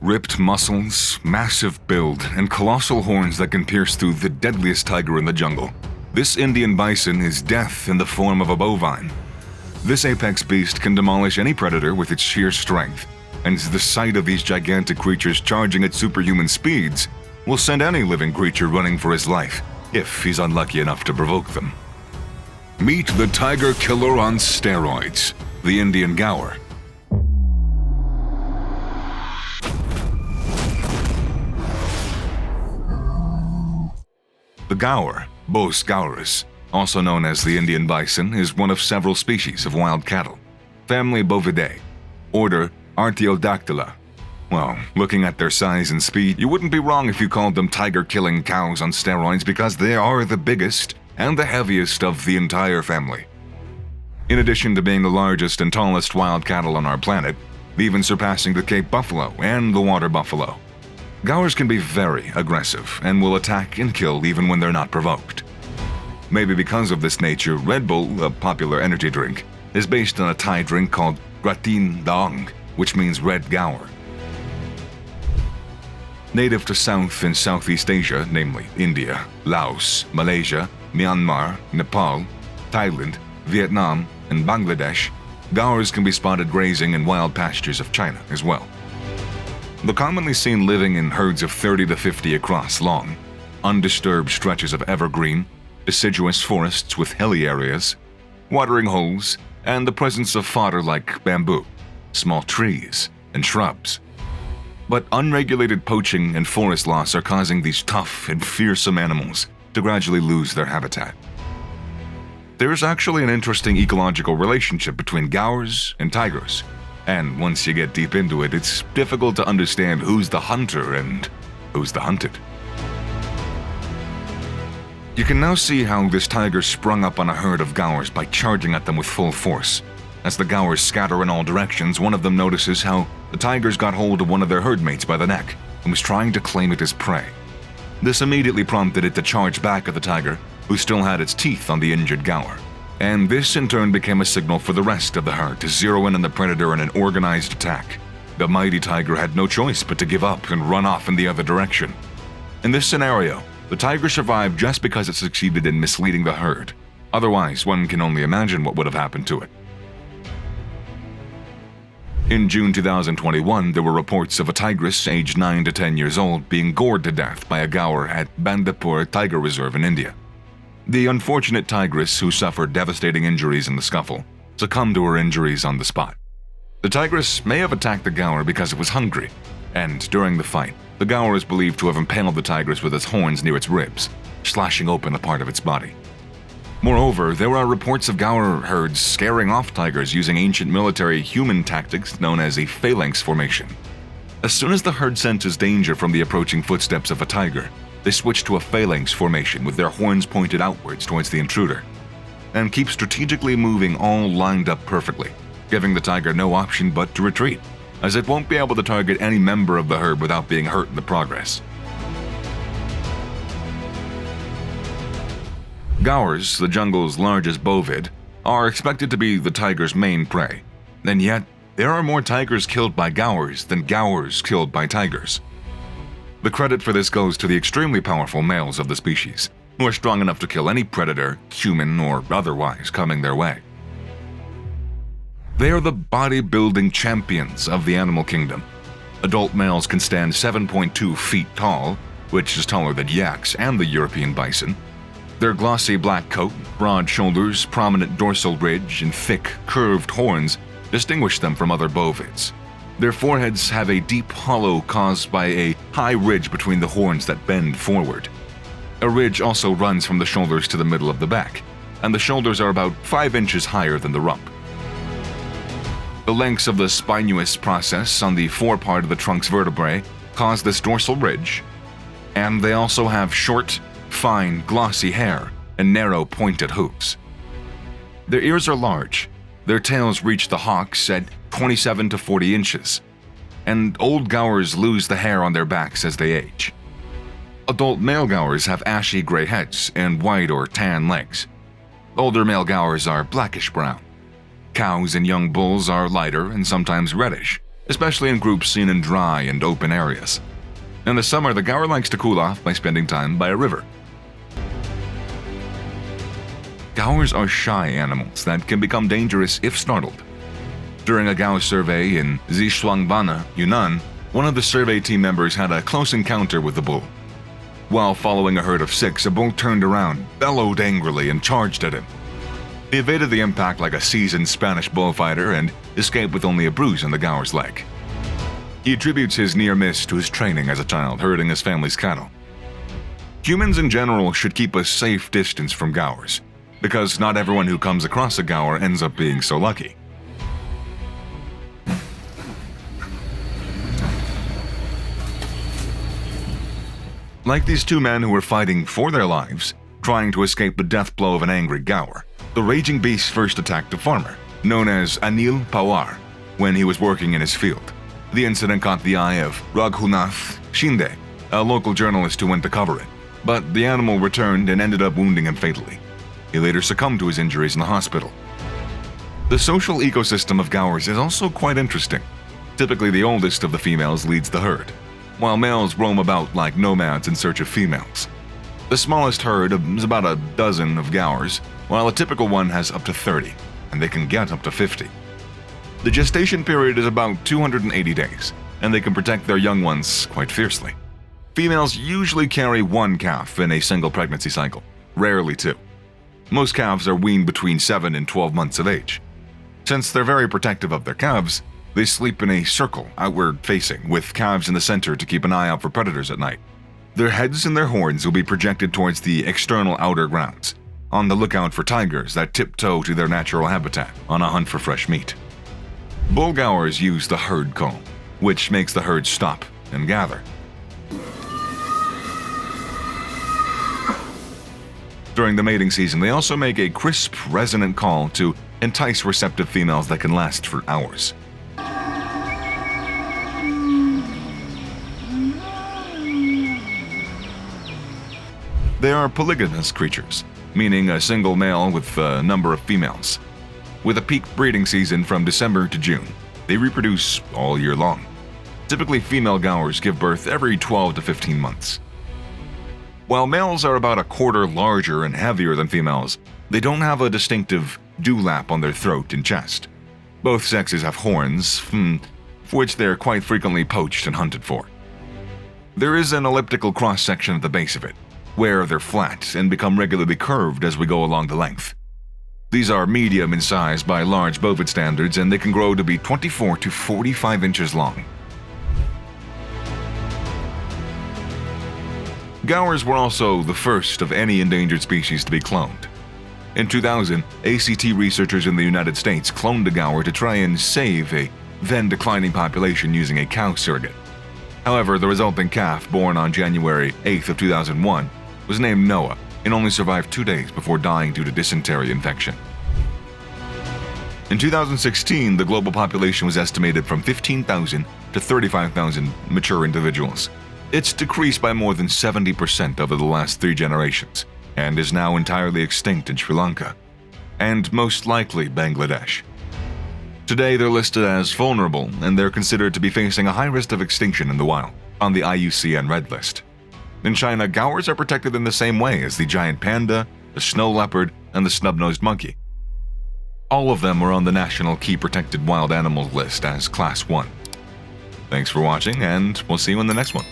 Ripped muscles, massive build, and colossal horns that can pierce through the deadliest tiger in the jungle. This Indian bison is death in the form of a bovine. This apex beast can demolish any predator with its sheer strength, and the sight of these gigantic creatures charging at superhuman speeds will send any living creature running for his life, if he's unlucky enough to provoke them. Meet the tiger killer on steroids, the Indian Gaur. The gaur, 𝗚𝗚𝗟𝗥𝗢, also known as the Indian bison, is one of several species of wild cattle. Family Bovidae. Order 𝗬𝗚𝗘𝗥𝗢𝗦. Well, looking at their size and speed, you wouldn't be wrong if you called them tiger-killing cows on steroids because they are the biggest and the heaviest of the entire family. In addition to being the largest and tallest wild cattle on our planet, even surpassing the Cape buffalo and the water buffalo. Gaurs can be very aggressive and will attack and kill even when they're not provoked. Maybe because of this nature, Red Bull, a popular energy drink, is based on a Thai drink called 𝗚𝗚𝗘𝗥𝗢𝗚, which means red gaur. Native to South and Southeast Asia, namely India, Laos, Malaysia, Myanmar, Nepal, Thailand, Vietnam, and Bangladesh, gaurs can be spotted grazing in wild pastures of China as well. They're commonly seen living in herds of 30 to 50 across long, undisturbed stretches of evergreen, deciduous forests with hilly areas, watering holes, and the presence of fodder like bamboo, small trees, and shrubs. But unregulated poaching and forest loss are causing these tough and fearsome animals to gradually lose their habitat. There's actually an interesting ecological relationship between gaurs and tigers, and once you get deep into it, it's difficult to understand who's the hunter and who's the hunted. You can now see how this tiger sprung up on a herd of gaurs by charging at them with full force. As the gaurs scatter in all directions, one of them notices how the tigers got hold of one of their herdmates by the neck and was trying to claim it as prey. This immediately prompted it to charge back at the tiger, who still had its teeth on the injured gaur. And this in turn became a signal for the rest of the herd to zero in on the predator in an organized attack. The mighty tiger had no choice but to give up and run off in the other direction. In this scenario, the tiger survived just because it succeeded in misleading the herd. Otherwise, one can only imagine what would have happened to it. In June 2021, there were reports of a tigress aged 9 to 10 years old being gored to death by a gaur at Bandipur Tiger Reserve in India. The unfortunate tigress, who suffered devastating injuries in the scuffle, succumbed to her injuries on the spot. The tigress may have attacked the gaur because it was hungry, and during the fight, the gaur is believed to have impaled the tigress with its horns near its ribs, slashing open a part of its body. Moreover, there are reports of gaur herds scaring off tigers using ancient military human tactics known as a phalanx formation. As soon as the herd senses danger from the approaching footsteps of a tiger, they switch to a phalanx formation with their horns pointed outwards towards the intruder, and keep strategically moving all lined up perfectly, giving the tiger no option but to retreat, as it won't be able to target any member of the herd without being hurt in the progress. Gaurs, the jungle's largest bovid, are expected to be the tiger's main prey, and yet there are more tigers killed by gaurs than gaurs killed by tigers. The credit for this goes to the extremely powerful males of the species, who are strong enough to kill any predator, human or otherwise, coming their way. They are the bodybuilding champions of the animal kingdom. Adult males can stand 7.2 feet tall, which is taller than yaks and the European bison. Their glossy black coat, broad shoulders, prominent dorsal ridge, and thick, curved horns distinguish them from other bovids. Their foreheads have a deep hollow caused by a high ridge between the horns that bend forward. A ridge also runs from the shoulders to the middle of the back, and the shoulders are about 5 inches higher than the rump. The lengths of the spinous process on the forepart of the trunk's vertebrae cause this dorsal ridge, and they also have short, fine, glossy hair and narrow, pointed hooves. Their ears are large. Their tails reach the hocks at 27 to 40 inches, and old gaurs lose the hair on their backs as they age. Adult male gaurs have ashy gray heads and white or tan legs. Older male gaurs are blackish brown. Cows and young bulls are lighter and sometimes reddish, especially in groups seen in dry and open areas. In the summer, the gaur likes to cool off by spending time by a river. Gaurs are shy animals that can become dangerous if startled. During a gaur survey in 𝗧𝗜𝗚𝗥𝗢𝗦, Yunnan, one of the survey team members had a close encounter with the bull. While following a herd of 6, a bull turned around, bellowed angrily, and charged at him. He evaded the impact like a seasoned Spanish bullfighter and escaped with only a bruise on the gaur's leg. He attributes his near miss to his training as a child herding his family's cattle. Humans in general should keep a safe distance from gaurs, because not everyone who comes across a gaur ends up being so lucky. Like these two men who were fighting for their lives, trying to escape the death blow of an angry gaur, the raging beast first attacked a farmer, known as 𝗚𝗚𝗡𝗥, when he was working in his field. The incident caught the eye of 𝗚𝗔𝗨𝗥𝗥, a local journalist who went to cover it, but the animal returned and ended up wounding him fatally. He later succumbed to his injuries in the hospital. The social ecosystem of gaurs is also quite interesting. Typically, the oldest of the females leads the herd, while males roam about like nomads in search of females. The smallest herd is about a dozen of gaurs, while a typical one has up to 30, and they can get up to 50. The gestation period is about 280 days, and they can protect their young ones quite fiercely. Females usually carry one calf in a single pregnancy cycle, rarely two. Most calves are weaned between 7 and 12 months of age. Since they're very protective of their calves, they sleep in a circle, outward-facing, with calves in the center to keep an eye out for predators at night. Their heads and their horns will be projected towards the external outer grounds, on the lookout for tigers that tiptoe to their natural habitat on a hunt for fresh meat. Bull gaurs use the herd call, which makes the herd stop and gather. During the mating season, they also make a crisp, resonant call to entice receptive females that can last for hours. They are polygamous creatures, meaning a single male with a number of females. With a peak breeding season from December to June, they reproduce all year long. Typically, female gaurs give birth every 12 to 15 months. While males are about a quarter larger and heavier than females, they don't have a distinctive dewlap on their throat and chest. Both sexes have horns, for which they are quite frequently poached and hunted for. There is an elliptical cross-section at the base of it, where they're flat and become regularly curved as we go along the length. These are medium in size by large bovid standards, and they can grow to be 24 to 45 inches long. Gaurs were also the first of any endangered species to be cloned. In 2000, ACT researchers in the United States cloned a gaur to try and save a then-declining population using a cow surrogate. However, the resulting calf, born on January 8th of 2001, was named Noah and only survived 2 days before dying due to dysentery infection. In 2016, the global population was estimated from 15,000 to 35,000 mature individuals. It's decreased by more than 70% over the last 3 generations, and is now entirely extinct in Sri Lanka, and most likely Bangladesh. Today, they're listed as vulnerable, and they're considered to be facing a high risk of extinction in the wild, on the IUCN Red List. In China, gaurs are protected in the same way as the giant panda, the snow leopard, and the snub-nosed monkey. All of them are on the National Key Protected Wild Animals list as Class 1. Thanks for watching, and we'll see you in the next one.